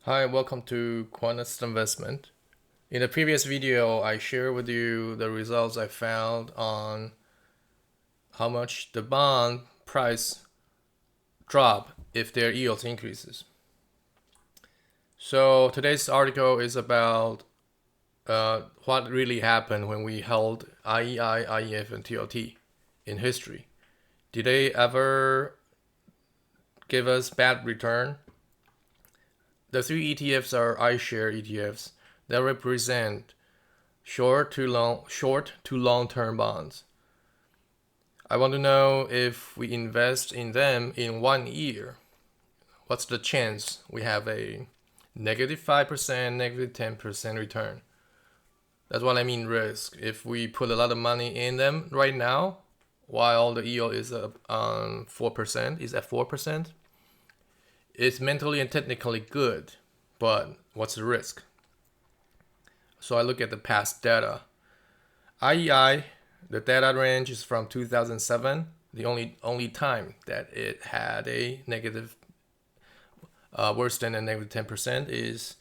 Hi, welcome to Quantist Investment. In the previous video, I shared with you the results I found on how much the bond price drop if their yields increases. So today's article is about what really happened when we held IEI, IEF, and TLT in history. Did they ever give us bad return? The three ETFs are iShare ETFs that represent short to long-term bonds. I want to know if we invest in them in 1 year, what's the chance we have a negative 5%, negative 10% return? That's what I mean risk. If we put a lot of money in them right now, while the yield is on 4%, is at 4%, it's mentally and technically good, but what's the risk? So I look at the past data. IEI, the data range is from 2007. The only time that it had a negative, worse than a negative 10% is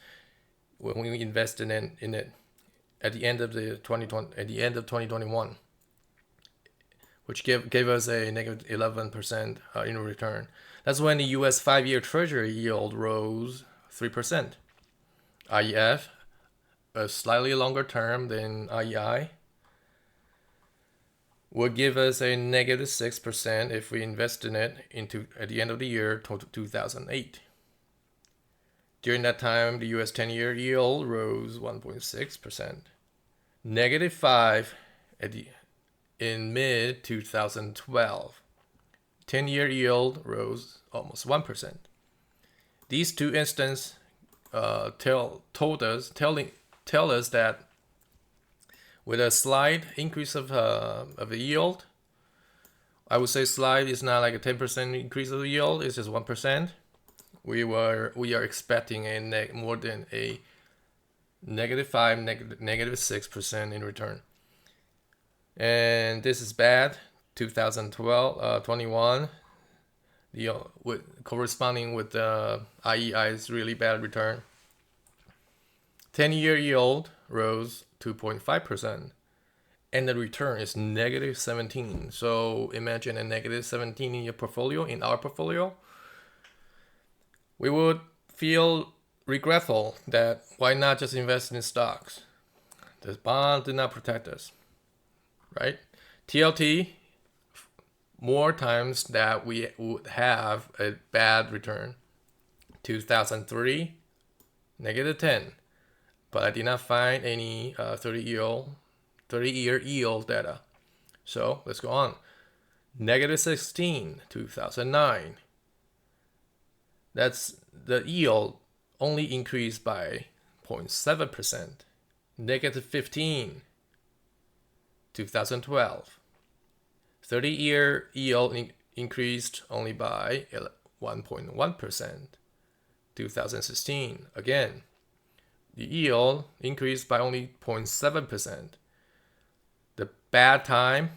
when we invested in it at the end of 2021, which gave us a negative 11% in return. That's when the U.S. 5-year Treasury yield rose 3%. IEF, a slightly longer term than IEI, would give us a negative 6% if we invest in it at the end of the year 2008. During that time, the U.S. 10-year yield rose 1.6%. Negative 5 in mid-2012. 10-year yield rose almost 1%. These two instances tell us that with a slight increase of the yield, I would say slight is not like a 10% increase of the yield, it's just 1%. We are expecting more than a negative 5, negative 6% in return. And this is bad. 21, corresponding with the IEI's really bad return. 10-year yield rose 2.5%, and the return is negative 17. So imagine a negative 17 in your portfolio, in our portfolio. We would feel regretful that why not just invest in stocks? The bond did not protect us, right? TLT, more times that we would have a bad return. 2003, negative 10. But I did not find any 30-year yield data. So let's go on. Negative 16, 2009. That's the yield only increased by 0.7%. Negative 15, 2012. 30-year yield increased only by 1.1%. 2016, again, the yield increased by only 0.7%. The bad time,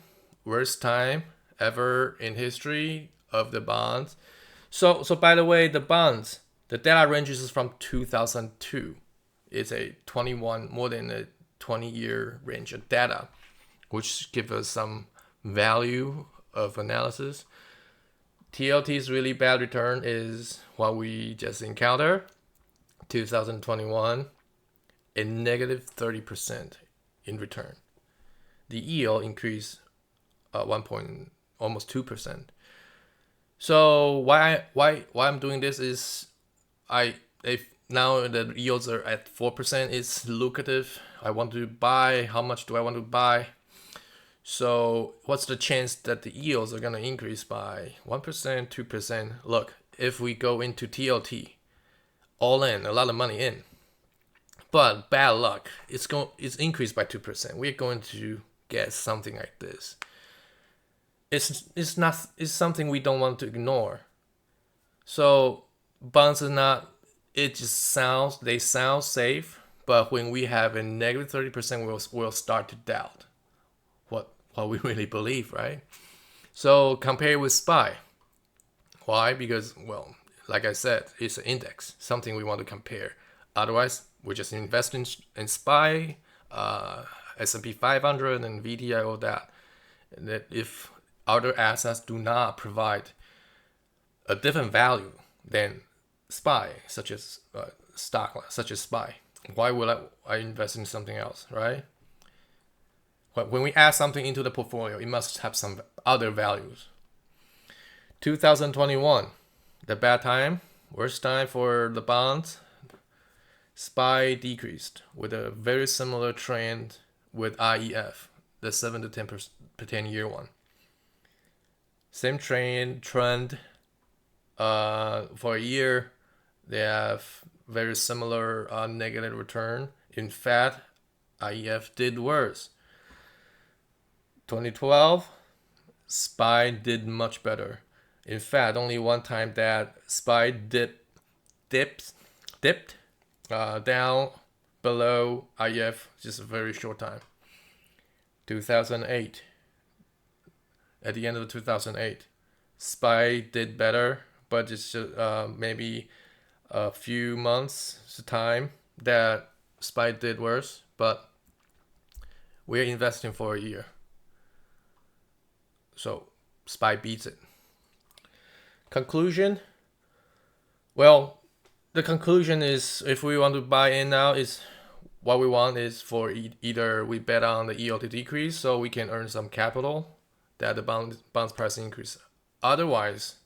worst time ever in history of the bonds. So by the way, the bonds, the data ranges from 2002. It's a more than a 20-year range of data, which gives us some value of analysis. TLT's really bad return is what we just encountered. 2021, a negative 30% in return. The yield increased almost 2%. So why I'm doing this is if now the yields are at 4%, it's lucrative. I want to buy. How much do I want to buy? So what's the chance that the yields are going to increase by 1%, 2%? Look, if we go into TLT, all in, a lot of money in, but bad luck, it's increased by 2%. We're going to get something like this. It's something we don't want to ignore. So bonds are not. It just sounds safe, but when we have a negative 30%, we'll start to doubt what we really believe, right? So compare with SPY. Why? Because, well, like I said, it's an index, something we want to compare. Otherwise, we just invest in SPY, S&P 500, and VTI, all that. And that if other assets do not provide a different value than SPY, such as stock, such as SPY, why would I invest in something else, right? When we add something into the portfolio, it must have some other values. 2021, the bad time, worst time for the bonds. SPY decreased with a very similar trend with IEF, the 7 to 10% one. Same trend for a year. They have very similar negative return. In fact, IEF did worse. 2012, SPY did much better. In fact, only one time that SPY dipped down below IEF, just a very short time. 2008. At the end of 2008, SPY did better, but it's just maybe a few months time that SPY did worse. But we're investing for a year, so SPY beats it. Conclusion. Well, the conclusion is, if we want to buy in now, is what we want is for either we bet on the yield to decrease so we can earn some capital that the bonds price increase. Otherwise,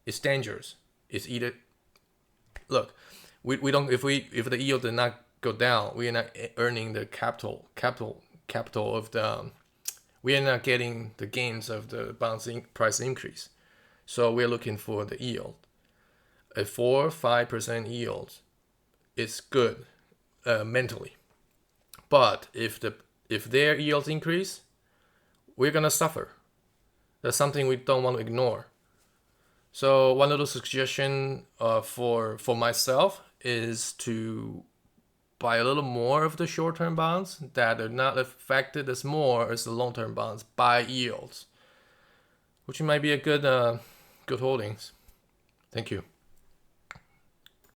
it's dangerous. It's either, look, we don't, if the yield did not go down, we are not earning the capital of the, we are not getting the gains of the bonds price increase. So we're looking for the yield. A 4-5% yield is good mentally, but if their yields increase, we're gonna suffer. That's something we don't want to ignore. So one of the suggestions for myself is to buy a little more of the short-term bonds that are not affected as more as the long-term bonds by yields, which might be a good holdings. Thank you.